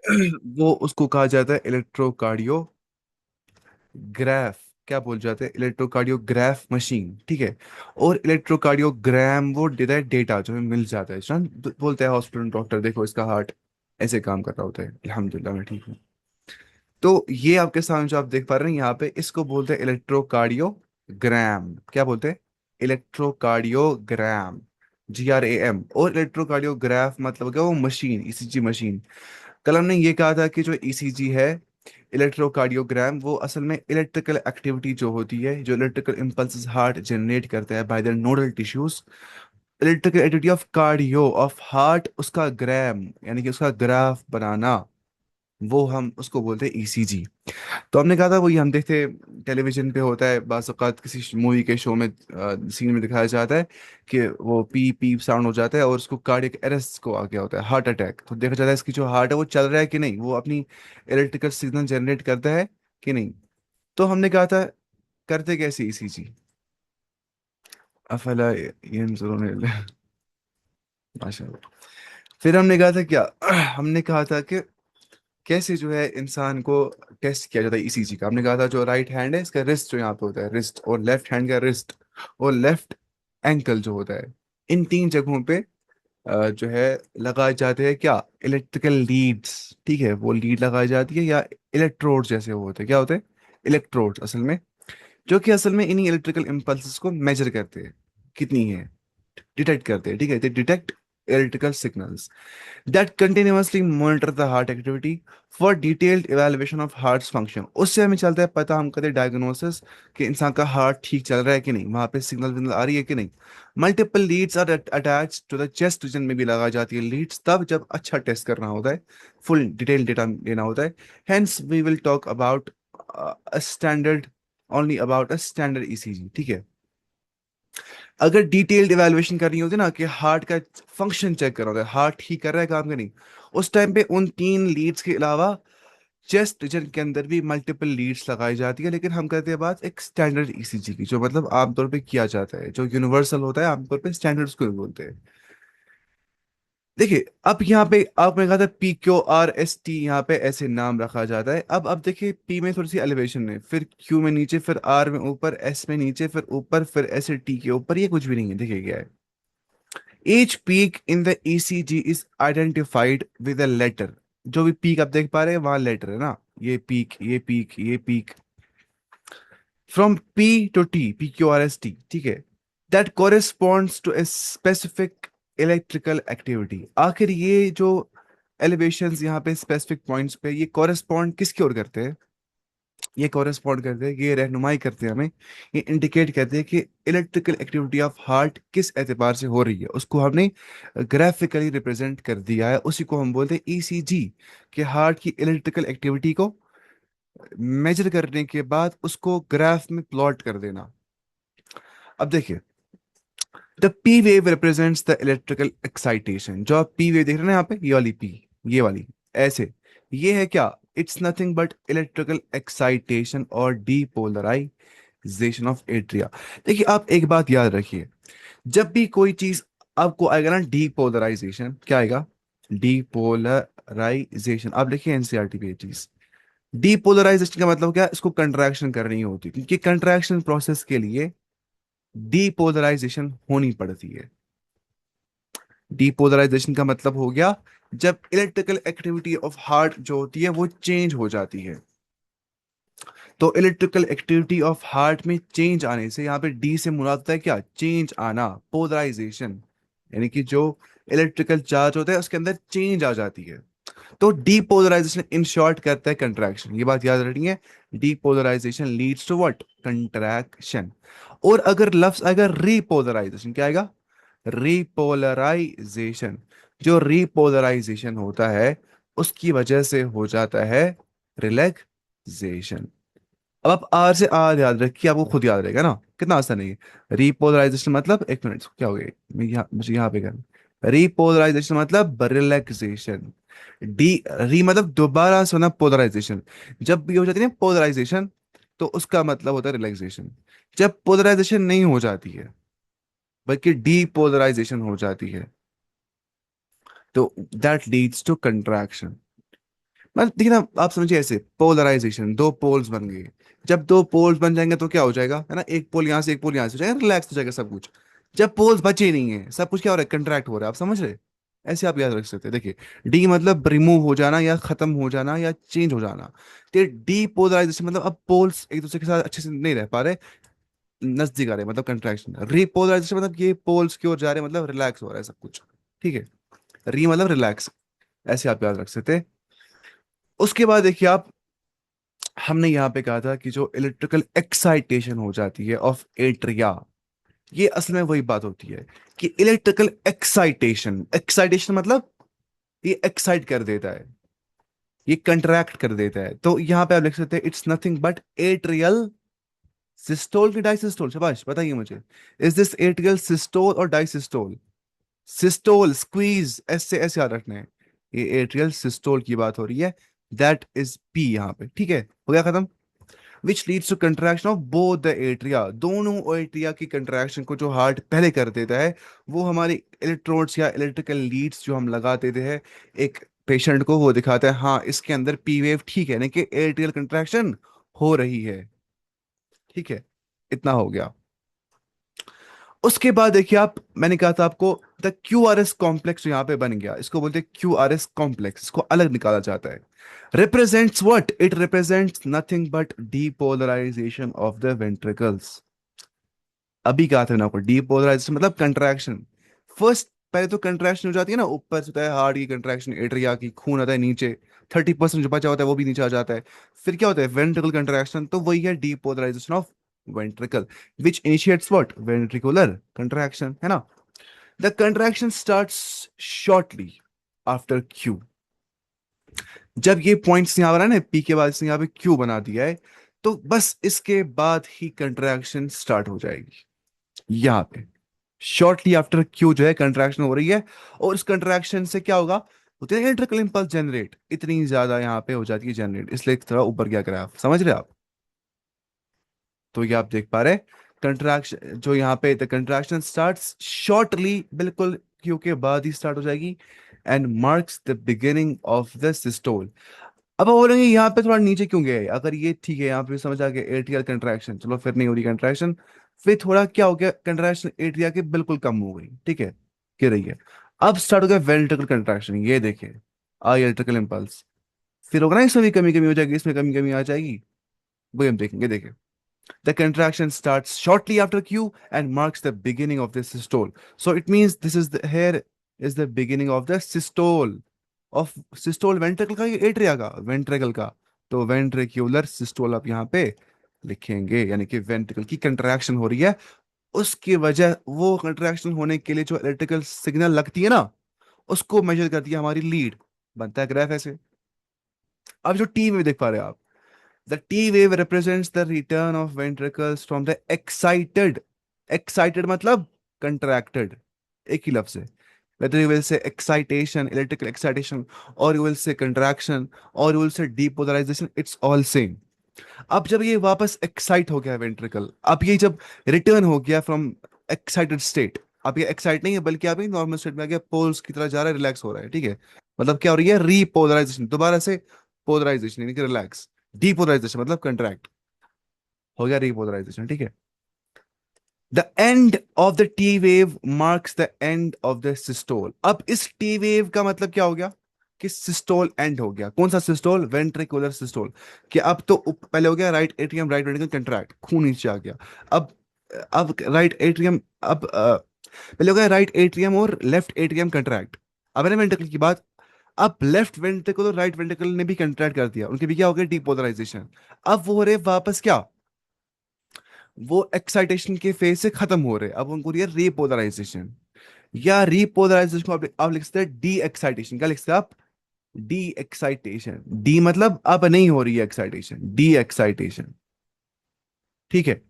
वो उसको कहा जाता है इलेक्ट्रोकार्डियो ग्राफ। क्या बोल जाते हैं? इलेक्ट्रोकार्डियोग्राफ मशीन, ठीक है। और इलेक्ट्रोकार्डियोग्राम वो देता है डेटा जो हमें मिल जाता है। बोलते हैं हॉस्पिटल डॉक्टर देखो इसका हार्ट ऐसे काम कर रहा होता है, अल्हम्दुलिल्लाह मैं ठीक हूँ। तो ये आपके सामने जो आप देख पा रहे हैं यहाँ पे, इसको बोलते हैं इलेक्ट्रोकार्डियोग्राम। क्या बोलते हैं? Electrocardiogram, GRAM। और इलेक्ट्रोकार्डियोग्राफ मतलब क्या? वो मशीन, ECG मशीन। कल हमने ये कहा था कि जो ECG है, इलेक्ट्रोकार्डियोग्राम, वो असल में इलेक्ट्रिकल एक्टिविटी जो होती है, जो इलेक्ट्रिकल इम्पल्सेस हार्ट जनरेट करता है by the nodal tissues, electrical activity of cardio of heart, उसका ग्राम यानी कि उसका ग्राफ बनाना, वो हम उसको बोलते हैं ECG। तो हमने कहा था वही हम देखते टेलीविजन पे होता है, बाज़ औक़ात किसी मूवी के शो में सीन में दिखाया जाता है कि वो पी पी साउंड हो जाता है और उसको कार्डियक अरेस्ट को आ गया होता है, हार्ट अटैक। तो देखा जाता है इसकी जो हार्ट है वो चल रहा है कि नहीं, वो अपनी इलेक्ट्रिकल सिग्नल जनरेट करता है कि नहीं। तो हमने कहा था करते कैसे ECG? अफला यंजुरून माशाल्लाह। फिर हमने कहा था क्या? हमने कहा था कि कैसे जो है इंसान को टेस्ट किया जाता है ECG का। हमने कहा था जो राइट हैंड है इसका रिस्ट जो यहाँ पे होता है रिस्ट, और लेफ्ट हैंड का रिस्ट, और लेफ्ट एंकल जो होता है, इन तीन जगहों पे जो है लगाए जाते हैं क्या? इलेक्ट्रिकल लीड्स, ठीक है। वो लीड लगाई जाती है या इलेक्ट्रोड जैसे वो होते हैं, क्या होते हैं? इलेक्ट्रोड असल में, जो कि असल में इन्हीं इलेक्ट्रिकल इम्पल्सेस को मेजर करते हैं कितनी है, डिटेक्ट करते हैं, ठीक है। Detect electrical signals that continuously monitor the heart activity for detailed evaluation of heart's function। उससे हमें चलता है पता, हम करते हैं डायग्नोसिस कि इंसान का हार्ट ठीक चल रहा है कि नहीं, वहां पे सिग्नल विग्नल आ रही है कि नहीं। Multiple leads are attach to the chest region में भी लगाई जाती है लीड्स, तब जब अच्छा टेस्ट करना होता है, फुल डिटेल डेटा लेना होता है। Hence we will talk about a standard, only about a standard ECG, ठीक है। अगर डिटेल्ड इवैल्यूएशन करनी होती है ना, कि हार्ट का फंक्शन चेक करना होता है, हार्ट ठीक कर रहा है काम, का नहीं, उस टाइम पे उन तीन लीड्स के अलावा चेस्ट रीजन के अंदर भी मल्टीपल लीड्स लगाई जाती है। लेकिन हम करते हैं बात एक स्टैंडर्ड ECG की, जो मतलब आमतौर पे किया जाता है, जो यूनिवर्सल होता है, आमतौर पे स्टैंडर्ड्स को भी बोलते हैं। देखिए अब यहाँ पे आपने कहा था PQRST, यहाँ पे ऐसे नाम रखा जाता है। अब देखिए P में थोड़ी सी एलिवेशन है, फिर Q में नीचे, फिर R में ऊपर, S में नीचे, फिर ऊपर, फिर ऐसे T के ऊपर, ये कुछ भी नहीं है। देखिए क्या है, each peak in the ECG is identified with a letter। जो भी पीक आप देख पा रहे हैं वहां लेटर है ना, ये पीक, ये पीक, ये peak, from P to T, PQRST, ठीक है। That corresponds to a specific electrical activity. आखिर ये जो एलिवेशंस यहाँ पे स्पेसिफिक पॉइंट्स पे, ये कॉरेस्पॉन्ड किसकी ओर करते हैं? ये कॉरेस्पॉन्ड करते हैं, ये रहनुमाई करते हैं हमें, ये इंडिकेट करते हैं कि इलेक्ट्रिकल एक्टिविटी ऑफ हार्ट किस एतबार से हो रही है। उसको हमने ग्राफिकली रिप्रेजेंट कर दिया है, उसी को हम बोलते हैं ECG। कि हार्ट की इलेक्ट्रिकल एक्टिविटी को मेजर करने के बाद उसको ग्राफ में प्लॉट कर देना। अब देखिए, the P wave represents the electrical excitation. जो आप P वेव देख रहे हैं ना यहाँ पे, ये वाली P, ये वाली ऐसे, ये है क्या? It's nothing but electrical excitation और डीपोलराइजेशन ऑफ एट्रिया। देखिए आप एक बात याद रखिए, जब भी कोई चीज आपको आएगा ना डीपोलराइजेशन, क्या आएगा? डीपोलराइजेशन। आप देखिए NCERT पे ये चीज, डीपोलराइजेशन का मतलब क्या? इसको कंट्रैक्शन करनी होती है, क्योंकि कंट्रैक्शन प्रोसेस के लिए डीपोलराइजेशन होनी पड़ती है। डीपोलराइजेशन का मतलब हो गया जब इलेक्ट्रिकल एक्टिविटी ऑफ हार्ट जो होती है वो चेंज हो जाती है। तो इलेक्ट्रिकल एक्टिविटी ऑफ हार्ट में चेंज आने से, यहाँ पे डी से मुराद होता है क्या? चेंज आना, पोलराइजेशन, यानी कि जो इलेक्ट्रिकल चार्ज होता है उसके अंदर चेंज आ जाती है। तो डीपोलराइजेशन इन शॉर्ट करता है कंट्रैक्शन, ये बात याद रखनी है। Depolarisation leads to what? Contraction. और अगर लफ्ज आएगा रीपोलराइजेशन, क्या आएगा? रीपोलराइजेशन। जो रीपोलराइजेशन होता है उसकी वजह से हो जाता है रिलैक्सेशन। अब आप आर से आर याद रखिए, आपको खुद याद रहेगा ना, कितना आसान है ये। रीपोलराइजेशन मतलब, एक मिनट क्या हो गया, मुझे यहाँ पे करना। रीपोलराइजेशन मतलब रिलैक्सेशन। डी, री मतलब दोबारा से होना पोलराइजेशन। जब भी हो जाती है ना पोलराइजेशन, तो उसका मतलब होता है रिलैक्सेशन। जब पोलराइजेशन नहीं हो जाती है बल्कि डीपोलराइजेशन हो जाती है, तो दैट लीड्स टू कंट्रैक्शन। मतलब देखिए ना, आप समझिए ऐसे पोलराइजेशन, दो पोल्स बन गए। जब दो पोल्स बन जाएंगे तो क्या हो जाएगा, है ना, एक पोल यहाँ से एक पोल यहाँ से हो जाएगा, रिलैक्स हो जाएगा सब कुछ। जब पोल्स बचे ही नहीं है, सब कुछ क्या हो रहा है, कंट्रैक्ट हो रहा है, आप समझ रहे। ऐसे आप याद रख सकते हैं, देखिए डी मतलब रिमूव हो जाना या खत्म हो जाना या चेंज हो जाना। तो डी पोलराइजेशन मतलब अब पोल्स एक दूसरे के साथ अच्छे से नहीं रह पा रहे, नजदीक आ रहे, मतलब कंट्रैक्शन। रीपोलराइजेशन मतलब ये पोल्स की ओर जा रहे हैं, मतलब रिलैक्स हो रहा है सब कुछ। ठीक है, री मतलब रिलैक्स, ऐसे आप याद रख सकते हैं। उसके बाद देखिए आप, हमने यहाँ पे कहा था कि जो इलेक्ट्रिकल एक्साइटेशन हो जाती है ऑफ एट्रिया, ये असल में वही बात होती है कि इलेक्ट्रिकल एक्साइटेशन, एक्साइटेशन मतलब ये एक्साइट कर देता है, ये कंट्रैक्ट कर देता है। तो यहाँ पे आप लिख सकते हैं it's nothing but atrial systole की डायसिस्टोल, शाबाश बताइए मुझे, इज दिस एट्रियल सिस्टोल और डायसिस्टोल। सिस्टोल स्क्वीज, ऐसे ऐसे याद रखना है, ये एट्रियल सिस्टोल की बात हो रही है, दैट इज पी यहाँ पे। ठीक है, हो गया खत्म। Which leads to contraction of both the atria, दोनों एट्रिया की कंट्रैक्शन को जो हार्ट पहले कर देता है, वो हमारी इलेक्ट्रोड्स या इलेक्ट्रिकल लीड्स जो हम लगा देते हैं एक पेशेंट को, वो दिखाता है हाँ इसके अंदर पी वेव ठीक है, यानी कि एट्रियल कंट्रैक्शन हो रही है। ठीक है, इतना हो गया। उसके बाद देखिए आप, मैंने कहा था आपको the Q R S complex यहाँ पे बन गया, इसको बोलते हैं क्यू आर एस कॉम्प्लेक्स, इसको अलग निकाला जाता है। Represents what, it represents nothing but depolarisation of the ventricles. अभी कहा था मैंने आपको, डीपोलराइजेशन मतलब कंट्रैक्शन। फर्स्ट पहले तो कंट्रैक्शन हो जाती है ना, ऊपर से होता है हार्ट की कंट्रैक्शन, एट्रिया की, खून आता है नीचे, 30% जो बचा होता है वो भी नीचे आ जाता है। फिर क्या होता है, वेंट्रिकल कंट्रैक्शन, तो वही है depolarisation of ventricle, which initiates what, ventricular contraction, है ना। The contraction starts shortly after Q. जब ये पॉइंट्स यहाँ आ रहा है ना, पी के बाद इसने यहाँ पे क्यू बना दिया है, तो बस इसके बाद ही कंट्रैक्शन स्टार्ट हो जाएगी यहाँ पे। शॉर्टली आफ्टर क्यू जो है कंट्रैक्शन हो रही है, और इस कंट्रैक्शन से क्या होगा, होती है इलेक्ट्रिकल इंपल्स जनरेट, इतनी ज्यादा यहाँ पे हो जाती है जनरेट, इसलिए थोड़ा ऊपर क्या करा, आप समझ रहे हैं आप। तो ये आप देख पा रहे, कंट्रैक्शन जो यहाँ पे, द कंट्रैक्शन स्टार्ट्स शॉर्टली, बिल्कुल क्यू के बाद ही स्टार्ट हो जाएगी, and marks the beginning of the systole. अब आप बोलेंगे यहाँ पे थोड़ा नीचे क्यों गया है, अगर ये ठीक है यहाँ पे समझ आ गया एट्रियल कंट्रैक्शन, चलो फिर नहीं हो रही कंट्रैक्शन, फिर थोड़ा क्या हो गया, कंट्रैक्शन एट्रिया के बिल्कुल कम हो गई, ठीक है, गिर रही है। अब स्टार्ट हो गया वेंट्रिकल कंट्रैक्शन, ये देखिए आई इलेक्ट्रिकल इंपल्स, फिर होगा ना इसमें भी कमी कमी हो जाएगी, इसमें कमी कमी आ जाएगी, वही हम देखेंगे, देखिए। The contraction starts shortly after Q and marks the beginning of the systole. So it means this is the here is the beginning of the systole of systole ventricle का, एट्रिया का, वेंट्रिकल का। तो ventricular systole आप यहाँ पे लिखेंगे, यानी कि वेंट्रिकल की कंट्रैक्शन हो रही है, उसकी वजह, वो कंट्रैक्शन होने के लिए जो इलेक्ट्रिकल सिग्नल लगती है ना, उसको मेजर करती है हमारी लीड, बनता है ग्राफ ऐसे। अब जो टी में देख पा रहे हैं आप, the T wave represents the return of ventricles from the excited, excited मतलब contracted, एक ही लफ्ज है। Whether you will say excitation, electrical excitation, or you will say contraction, or you will say depolarization, it's all same. अब जब ये वापस excite हो गया वेंट्रिकल, अब ये जब रिटर्न हो गया फ्रॉम एक्साइटेड स्टेट, अब ये एक्साइट नहीं है बल्कि अभी नॉर्मल स्टेट में आ गया, पोल्स की तरह जा रहा है, रिलैक्स हो रहा है, ठीक है। मतलब क्या हो रही है, रीपोलराइजेशन, दोबारा से पोलराइजेशन, यानी कि रिलैक्स। डीपोलराइजेशन मतलब कंट्रैक्ट, हो गया रीपोलराइजेशन, ठीक है। The end of the T wave marks the end of the systole. अब इस टी वेव का मतलब क्या हो गया, कि सिस्टोल एंड हो गया। कौन सा सिस्टोल, वेंट्रिकुलर सिस्टोल। कि अब तो पहले हो गया right atrium, right ventricle contract, खून नीचे आ गया। अब राइट एट्रियम, अब पहले हो गया राइट एट्रियम और लेफ्ट एट्रियम कंट्रैक्ट, अब है ना वेंट्रिकल की बात। अब लेफ्ट वेंट्रिकल और राइट वेंट्रिकल ने भी कंट्रैक्ट कर दिया, उनके भी क्या हो गया, डीपोलराइजेशन। अब वो हो रहे वापस क्या, वो एक्साइटेशन के फेज से खत्म हो रहे, अब उनको रही है रीपोलराइजेशन। या रीपोलराइजेशन को आप लिख सकते हैं डी एक्साइटेशन, क्या लिख सकते हैं आप, डी एक्साइटेशन। डी मतलब अब नहीं हो रही है एक्साइटेशन, डी एक्साइटेशन, ठीक है।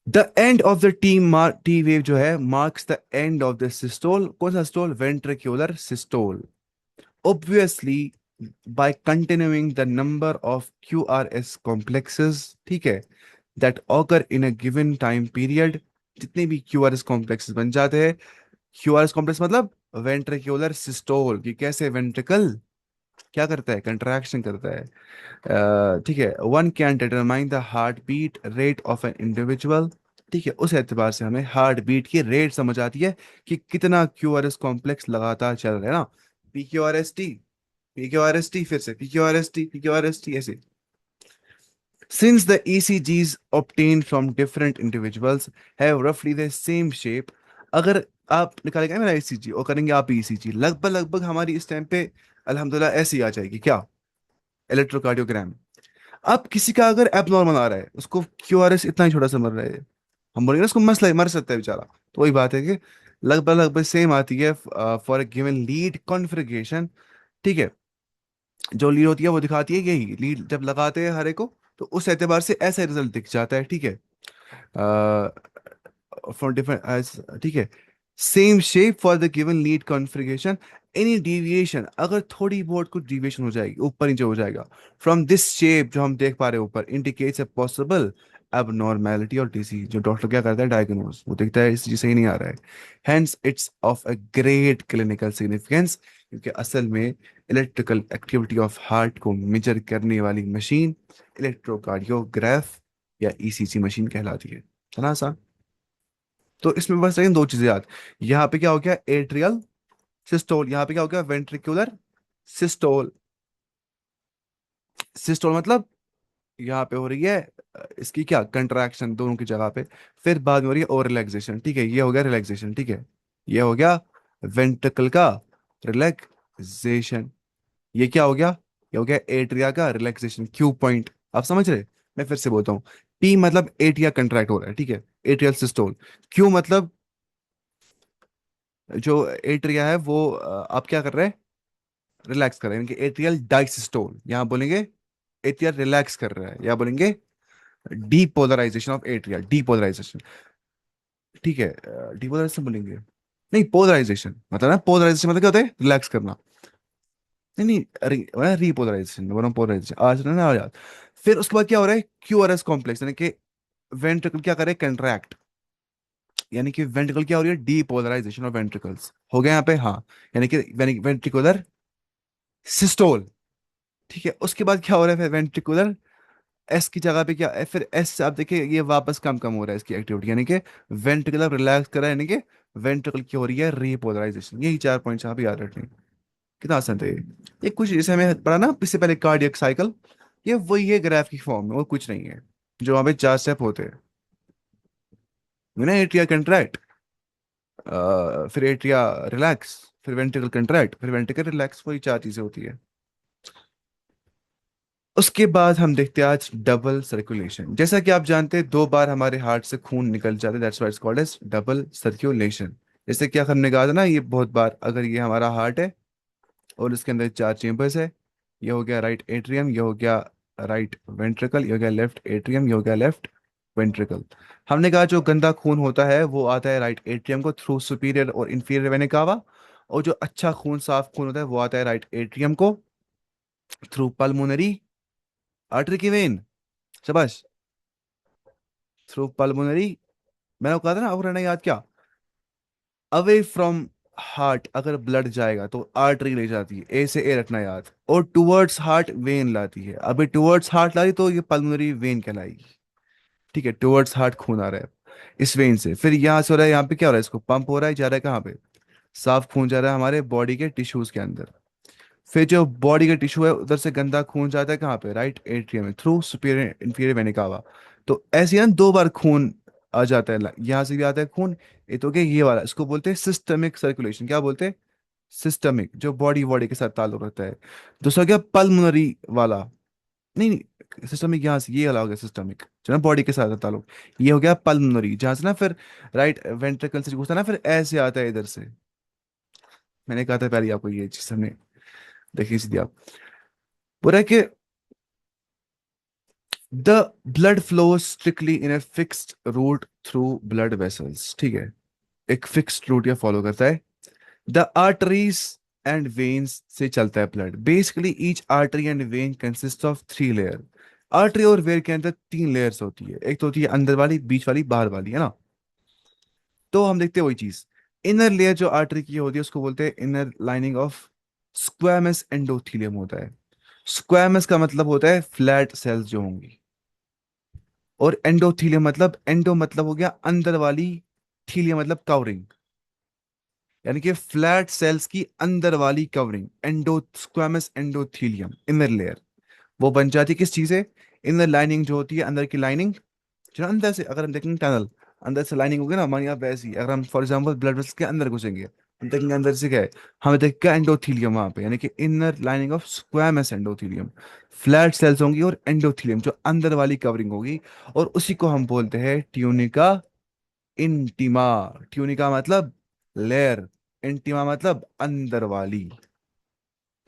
The end of the T wave जो है marks the end of the systole, कौन सा systole, ventricular systole. Obviously by continuing the number of QRS complexes, ठीक है, that occur in a given time period, जितने भी QRS कॉम्प्लेक्सेस बन जाते हैं, QRS कॉम्प्लेक्स मतलब वेंट्रिकुलर सिस्टोल, कि कैसे वेंट्रिकल क्या करता है, कंट्रैक्शन करता है। ठीक है, one can determine the heart beat rate of an individual. ठीक है, उस एतबार से हमें हार्ट बीट की रेट समझ आती है कि कितना क्यू आर एस कॉम्प्लेक्स लगातार चल रहा है ना। P Q R S T, P Q R S T, फिर से P Q R S T, P Q R S T, ऐसे। Since the ECGs obtained from different individuals have roughly the same shape, अगर आप निकालेंगे ना मेरा ECG और करेंगे आप ईसीजी, लगभग लगभग हमारी इस टाइम पे अल्हम्दुलिल्लाह ऐसी आ जाएगी क्या, इलेक्ट्रोकार्डियोग्राम। अब किसी का अगर एबनॉर्मल आ रहा है, उसको क्यूआरएस इतना ही छोटा सा मर रहा है, हम बोलेंगे ना उसको मसला है, मर सकता है बेचारा। तो वही बात है कि लगभग लगभग सेम आती है for a given lead configuration. ठीक है, जो लीड होती है वो दिखाती है यही लीड, जब लगाते हैं हरे को तो उस एतबार से ऐसा रिजल्ट दिख जाता है। ठीक है, फॉर डिफरेंट, ठीक है, same shape for the given lead configuration. Any deviation, अगर थोड़ी बहुत कुछ डिविएशन हो जाएगी, ऊपर नीचे हो जाएगा, फ्रॉम दिस शेप जो हम देख पा रहे हैं ऊपर, इंडिकेट्स ए पॉसिबल abnormality और डिसीज। जो डॉक्टर क्या करता है, डायग्नोस, वो देखता है इस चीज सही नहीं आ रहा है। Hence it's of a great clinical significance, क्योंकि असल में इलेक्ट्रिकल एक्टिविटी ऑफ हार्ट को मेजर करने वाली मशीन इलेक्ट्रोकार्डियोग्राफ या ईसीजी मशीन कहलाती है ना आसान। तो इसमें बस लेकिन दो चीजें याद, यहाँ पे क्या हो गया एट्रियल सिस्टोल, यहाँ पे क्या हो गया वेंट्रिकुलर सिस्टोल। सिस्टोल मतलब यहाँ पे हो रही है इसकी क्या कंट्रैक्शन दोनों की जगह पे, फिर बाद में हो रही है और रिलैक्सेशन। ठीक है, ये हो गया रिलैक्सेशन। ठीक है, ये हो गया वेंट्रिकल का रिलैक्सेशन। ये क्या हो गया, ये हो गया एट्रिया का रिलैक्सेशन, क्यू पॉइंट। आप समझ रहे, मैं फिर से बोलता हूँ। पी मतलब एट्रिया कंट्रैक्ट हो रहा है, ठीक है, एट्रियल सिस्टोल। क्यू मतलब जो एट्रिया है वो आप क्या कर रहे हैं, रिलैक्स कर रहे हैं, इनके एट्रियल डाइसिस्टोल, यहाँ बोलेंगे एट्रिया रिलैक्स कर रहा है, या बोलेंगे डीपोलराइजेशन ऑफ एट्रिया, डीपोलराइजेशन। ठीक है, डीपोलराइजेशन बोलेंगे, नहीं पोलराइजेशन मतलब ना, पोलराइजेशन मतलब क्या होता है, रिलैक्स करना। नहीं नहीं, रीपोलराइजेशन वरना पोलराइजेशन, आज ना आ याद। फिर उसके बाद क्या हो रहा है, क्यूआरएस कॉम्प्लेक्स, यानी कि वेंट्रिकल क्या करे, कंट्रैक्ट, यानी कि वेंट्रिकल क्या हो रही है, डीपोलराइजेशन ऑफ वेंट्रिकल्स हो गया यहाँ पे, हाँ, यानी कि वेंट्रिकुलर सिस्टोल। ठीक है, उसके बाद क्या हो रहा है फिर वेंट्रिकुलर, एस की जगह पे क्या है, फिर एस से आप देखिए ये वापस कम कम हो रहा है इसकी एक्टिविटी, यानी कि वेंट्रिकुलर रिलैक्स कर रहा है, यानी कि वेंट्रिकल की हो रही है रीपोलराइजेशन। यही 4 पॉइंट्स आप याद रखने, कितना आसान था ये कुछ जैसे हमें पढ़ा ना इससे पहले कार्डियक साइकिल, ये वही है ग्राफ की फॉर्म में, वो कुछ नहीं है। जो वहाँ पे 4 स्टेप होते हैं, ना एट्रिया कंट्रैक्ट, फिर एट्रिया रिलैक्स, फिर वेंट्रिकल कंट्रैक्ट, फिर वेंट्रिकल रिलैक्स, वही 4 चीजें होती है। उसके बाद हम देखते हैं आज डबल सर्कुलेशन। जैसा कि आप जानते हैं 2 बार हमारे हार्ट से खून निकल जाता है, that's why it's called as double circulation. जैसे कि हमने कहा था ना, ये बहुत बार, अगर ये हमारा हार्ट है और इसके अंदर 4 चेम्बर्स है, ये हो गया राइट एट्रियम, ये हो गया राइट वेंट्रिकल, ये हो गया लेफ्ट एट्रियम, ये हो गया लेफ्ट वेंट्रिकल। हमने कहा जो गंदा खून होता है वो आता है राइट एट्रियम को थ्रू सुपीरियर और इंफीरियर वेना कावा, और जो अच्छा खून साफ खून होता है वो आता है राइट एट्रियम को थ्रू पल्मोनरी आर्टरी की वेन, शाबाश, थ्रू पल्मोनरी। मैंने कहा था ना, अब रहना याद क्या, अवे फ्रॉम हार्ट अगर ब्लड जाएगा तो आर्टरी ले जाती है, ए से ए रखना याद, और टुवर्ड्स हार्ट वेन लाती है। अभी टुवर्ड्स हार्ट लाई तो ये पल्मोनरी वेन कहलाएगी। ठीक है, टुवर्ड्स हार्ट खून आ रहा है इस वेन से, फिर यहाँ से हो रहा है, यहाँ पे क्या हो रहा है, इसको पंप हो रहा है, जा रहा है कहाँ पे, साफ खून जा रहा है हमारे बॉडी के टिश्यूज के अंदर। फिर जो बॉडी का टिश्यू है उधर से गंदा खून जाता है कहाँ पे, राइट एट्रियम में through superior inferior vena cava. तो ऐसे ही ना 2 बार खून आ जाता है, यहाँ से भी आता है खून। ये तो क्या, ये वाला इसको बोलते हैं सिस्टमिक सर्कुलेशन, क्या बोलते हैं, सिस्टमिक, जो बॉडी बॉडी के साथ ताल्लुक रखता है। दूसरा क्या, पल्मोनरी वाला, नहीं नहीं, सिस्टमिक यहाँ से ये वाला हो गया सिस्टमिक, जो ना बॉडी के साथ है ताल्लुक। ये हो गया पल्मोनरी, जहाँ से ना फिर राइट वेंट्रिकल से घुसता है ना, फिर ऐसे आता है इधर से। मैंने कहा था पहले आपको ये चीज, हमने देखी सीधी आप, बोला है कि the blood flow strictly in a fixed route through blood vessels. ठीक है, एक फिक्स्ड रूट या फॉलो करता है। द आर्टरीज एंड वेन्स से चलता है blood, basically each artery and when consist of 3 layer. Artery और वेन के अंदर 3 लेयर्स होती है, एक तो होती है अंदर वाली, बीच वाली, बाहर वाली, है ना। तो हम देखते हैं वही चीज, इनर लेयर जो आर्टरी की होती है उसको बोलते हैं inner lining of squamous endothelium होता है। स्क्वैमस का मतलब होता है फ्लैट सेल्स जो होंगी, और एंडोथीलियम मतलब, एंडो मतलब हो गया अंदर वाली, थीलियम मतलब कवरिंग, यानी कि फ्लैट सेल्स की अंदर वाली covering, endo squamous endothelium inner layer. वो बन जाती है किस चीज से? इनर लाइनिंग जो होती है, अंदर की लाइनिंग, जो ना अंदर से अगर हम देखेंगे टनल, अंदर से लाइनिंग होगी ना हमारी यहाँ वैसी, अगर हम फॉर एग्जांपल ब्लड वेसल्स के अंदर घुसेंगे, हम देखेंगे अंदर से क्या है, हमें देखेगा एंडोथीलियम वहां पे, यानी कि inner lining of squamous endothelium. Flat sales होंगी और एंडोथीलियम जो अंदर वाली कवरिंग होगी, और उसी को हम बोलते हैं ट्यूनिका इंटीमा। ट्यूनिका मतलब लेयर, इंटीमा मतलब अंदर वाली,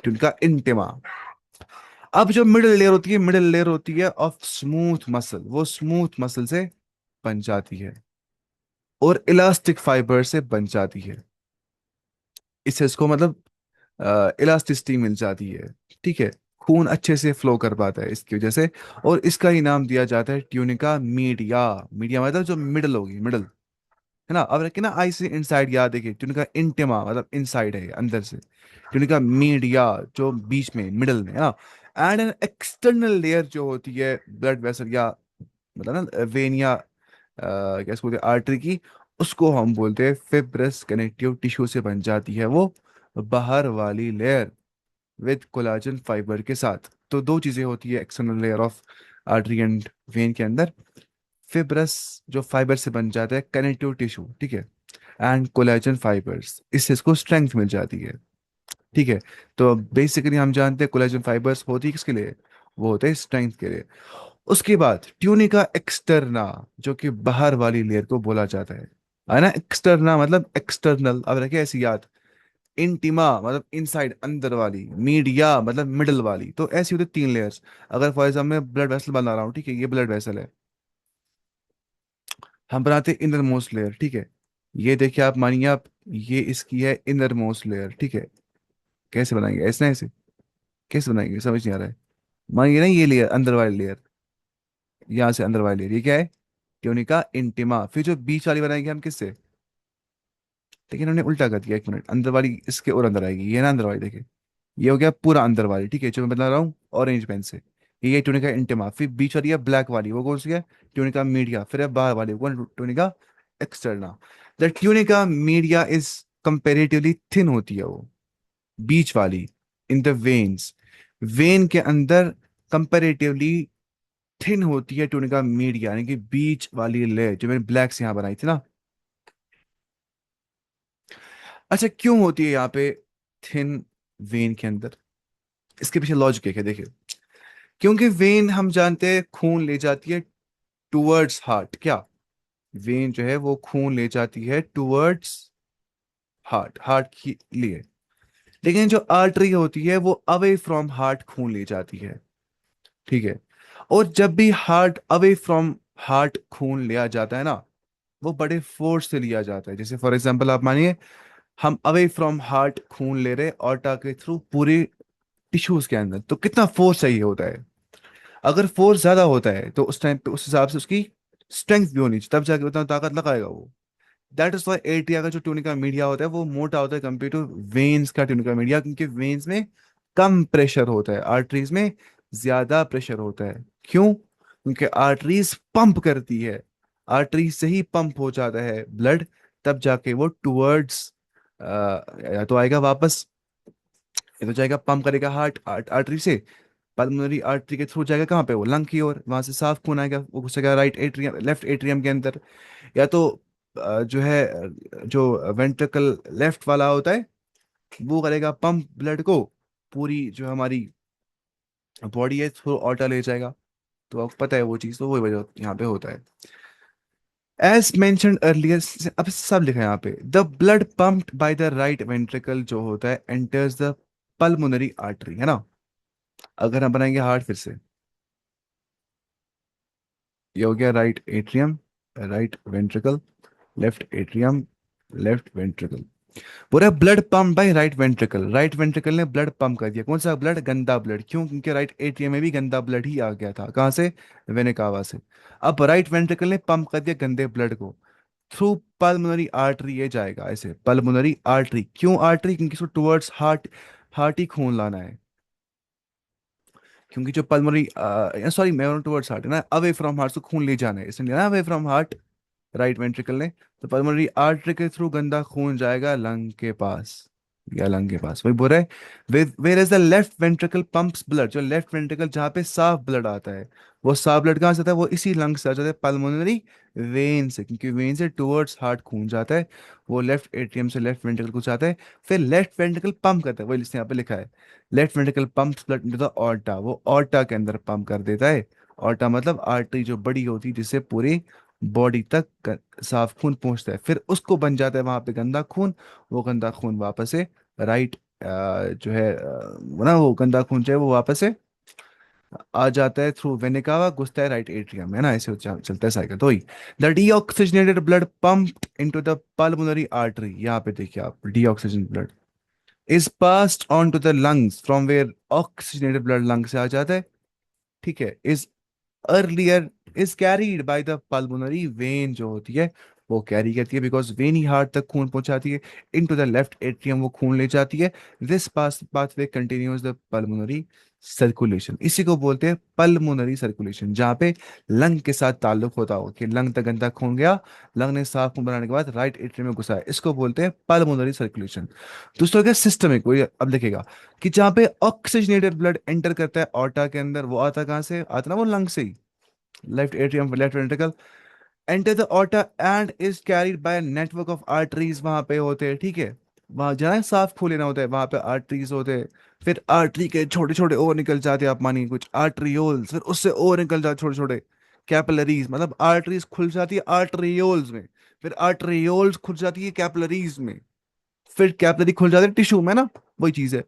ट्यूनिका इंटीमा। अब जो मिडिल लेयर होती है, मिडिल लेयर होती है ऑफ स्मूथ मसल, वो स्मूथ मसल से बन जाती है और इलास्टिक फाइबर से बन जाती है। इससे इसको मतलब इलास्टिसिटी मिल जाती है, ठीक है। खून अच्छे से फ्लो कर पाता है इसकी वजह से, और इसका ही नाम दिया जाता है ट्यूनिका मीडिया। मीडिया मतलब जो मिडल होगी, मिडल, है ना। अब रखिए ना आई से इनसाइड, याद देखिए ट्यूनिका इंटिमा मतलब इनसाइड है, अंदर से। ट्यूनिका मीडिया जो बीच में, मिडल में, है ना। एंड एन एक्सटर्नल लेयर जो होती है ब्लड वेसल या मतलब ना वेन या क्या इसको बोलते हैं, आर्टरी की, उसको हम बोलते हैं फिब्रस कनेक्टिव टिश्यू से बन जाती है वो बाहर वाली लेयर, विद कोलाजन फाइबर के साथ। तो दो चीजें होती है external layer of artery and when के अंदर, फिब्रस जो फाइबर से बन जाता है कनेक्टिव टिश्यू, ठीक है, एंड कोलेजन फाइबर्स, इससे इसको स्ट्रेंथ मिल जाती है, ठीक है। तो बेसिकली हम जानते हैं कोलेजन फाइबर्स होती है किसके लिए? वो होते हैं स्ट्रेंथ के लिए। उसके बाद ट्यूनिका एक्सटर्ना, जो कि बाहर वाली लेयर को बोला जाता है ना। एक्सटर्ना मतलब एक्सटर्नल, अब रखे ऐसी याद। इंटिमा मतलब इनसाइड अंदर वाली, मीडिया मतलब मिडल वाली, तो ऐसी होती तीन लेयर्स। अगर फॉर एग्जाम्पल मैं ब्लड वेसल बना रहा हूँ, ठीक है, ये ब्लड वेसल है, हम बनाते हैं इनर मोस्ट लेयर, ठीक है। ये देखिए आप, मानिए आप, ये इसकी है इनर मोस्ट लेयर, ठीक है। कैसे बनाएंगे ऐसे ना, ऐसे कैसे बनाएंगे, समझ नहीं आ रहा है। मानिए ना ये लेयर, अंदर वाली लेयर, यहाँ से अंदर वाली लेयर, ये क्या है? Tunica intima. फिर जो बीच वाली बनाएंगे हम किससे? लेकिन हमने उल्टा कर दिया, एक मिनट, अंदर वाली इसके और अंदर आएगी, ये ना अंदर वाली, देखिए ये हो गया पूरा अंदर वाली, ठीक है, जो मैं बता रहा हूँ ऑरेंज पेन से। ये ट्यूनिका इंटिमा। फिर बीच वाली है ब्लैक वाली, वो कौन सी है? Tunica media. फिर है बाहर वाली, वो tunica externa. The tunica media is comparatively thin होती है वो, बीच वाली, इन द वेन्स, वेन के अंदर कंपेरेटिवली थिन होती है ट्यूनिका मीडिया, यानी कि बीच वाली लेयर जो मैंने ब्लैक से यहाँ बनाई थी ना। अच्छा, क्यों होती है यहाँ पे थिन वेन के अंदर? इसके पीछे लॉजिक है क्या, देखिए। क्योंकि वेन हम जानते हैं खून ले जाती है टुवर्ड्स हार्ट, क्या? वेन जो है वो खून ले जाती है टुवर्ड्स हार्ट, हार्ट के लिए। लेकिन जो आर्टरी होती है वो अवे फ्रॉम हार्ट खून ले जाती है, ठीक है। और जब भी हार्ट अवे फ्रॉम हार्ट खून लिया जाता है ना, वो बड़े फोर्स से लिया जाता है। जैसे फॉर एग्जांपल आप मानिए, हम अवे फ्रॉम हार्ट खून ले रहे ऑर्टा के थ्रू पूरे टिश्यूज के अंदर, तो कितना फोर्स चाहिए होता है। अगर फोर्स ज्यादा होता है तो उस टाइम पे उस हिसाब से उसकी स्ट्रेंथ भी होनी चाहिए, तब जाके उतना ताकत लगाएगा वो। दैट इज वाई एट्रिया का जो ट्यूनिका मीडिया होता है वो मोटा होता है कंपेयर टू वेन्स का ट्यूनिका मीडिया, क्योंकि वेन्स में कम प्रेशर होता है, आर्टरीज में ज्यादा प्रेशर होता है। क्यों? क्योंकि आर्टरीज पंप करती है, आर्टरीज से ही पंप हो जाता है ब्लड, तब जाके वो टूवर्ड्स या तो आएगा वापस, ये तो जाएगा पंप करेगा हार्ट आर्टरी से, पल्मोनरी आर्टरी के थ्रू जाएगा कहाँ पे? वो लंग की ओर, वहां से साफ खून आएगा, वो घुसेगा राइट एट्रियम, लेफ्ट एट्रियम के अंदर। या तो जो है जो वेंट्रिकल लेफ्ट वाला होता है, वो करेगा पंप ब्लड को, पूरी जो हमारी बॉडी है थ्रू ऑर्टा ले जाएगा। तो आपको पता है वो चीज़, तो वही वजह यहाँ पे होता है। एज मेंशन्ड अर्लियर, अब सब लिखा है यहाँ पे, the blood pumped by the right ventricle जो होता है एंटर्स द पल्मोनरी आर्टरी, है ना। अगर हम बनाएंगे हार्ट फिर से, ये हो गया right atrium, right ventricle, left atrium, left ventricle, पूरा blood pump by right ventricle. Right ventricle ने ब्लड पंप कर दिया, कौन सा ब्लड? गंदा ब्लड। क्यों? क्योंकि राइट एट्रियम में भी गंदा ब्लड ही आ गया था, कहाँ से? वेने कावा से। अब राइट वेंट्रिकल ने पंप कर दिया गंदे ब्लड को थ्रू पल्मोनरी आर्टरी, ये जाएगा ऐसे पल्मोनरी आर्टरी। क्यों आर्टरी? क्योंकि इसको टुवर्ड्स हार्ट, हार्ट ही खून लाना है, क्योंकि जो पल्मोनरी, सॉरी मैं टुवर्ड्स हार्ट है ना, अवे फ्रॉम हार्ट से खून ले जाना है, इसलिए ना away from heart right ventricle ने, तो पल्मोनरी आर्टरी के थ्रू गंदा खून जाएगा लंग के पास, या लंग के पास, वही बोल रहा है। Where is the left ventricle pumps blood, जो लेफ्ट वेंट्रिकल जहाँ पे साफ ब्लड आता है, वो साफ ब्लड कहाँ से आता है, वो इसी लंग से आ जाता है, पल्मोनरी वेन से, क्योंकि वेन से टुवर्ड्स हार्ट खून जाता है, वो लेफ्ट एट्रियम से लेफ्ट वेंट्रिकल को जाता है, फिर लेफ्ट वेंट्रिकल पंप करता है, वही इसने यहाँ पे लिखा है, left ventricle pumps blood into the aorta, वो ऑर्टा के अंदर पंप कर देता है। ऑर्टा मतलब आर्टरी जो बड़ी होती है, जिससे पूरी बॉडी तक साफ खून पहुंचता है, फिर उसको बन जाता है वहां पे गंदा खून, वो गंदा खून वापस से राइट जो है वो ना, वो गंदा खून जो है वो वापस से आ जाता है थ्रू वेना कावा, घुसता है राइट एट्रियम, है ना, ऐसे चलता है साइकिल। तो ही the deoxygenated blood pumped into the pulmonary artery, यहाँ पे देखिए आप, deoxygen blood is passed on to the lungs from where oxygenated blood lung से आ जाता है, ठीक है, is earlier is carried by the pulmonary vein, जो होती है वो कैरी करती है, बिकॉज वेन ही हार्ट तक खून पहुंचाती है, इनटू द लेफ्ट एट्रियम वो खून ले जाती है, this pathway continues the pulmonary circulation, इसी को बोलते हैं पल्मोनरी सर्कुलेशन, जहाँ पे लंग के साथ ताल्लुक होता हो कि लंग तक गंदा खून गया, लंग ने साफ खून बनाने के बाद राइट एट्रियम में घुसा है, इसको बोलते हैं पल्मोनरी सर्कुलेशन। दूसरा क्या, सिस्टमिक, वही अब लिखेगा कि जहाँ पे ऑक्सीजनेटेड ब्लड एंटर करता है ऑर्टा के अंदर, वो आता कहाँ से, आता ना वो लंग से ही, left atrium left ventricle, enter the aorta and is carried by network of arteries, वहां पे होते हैं, ठीक है, वहां जहाँ साफ खून लेना होता है वहां पे आर्टरीज होते हैं, फिर आर्टरी के छोटे छोटे और निकल जाते हैं, आप मानिए कुछ आर्टरियोल्स, फिर उससे और निकल जाते छोटे छोटे कैपिलरीज, मतलब आर्टरीज खुल जाती है आर्टरियोल्स में, फिर आर्टरियोल्स खुल जाती है कैपिलरीज में, फिर कैपिलरी खुल जाते हैं टिश्यू में ना, वही चीज है।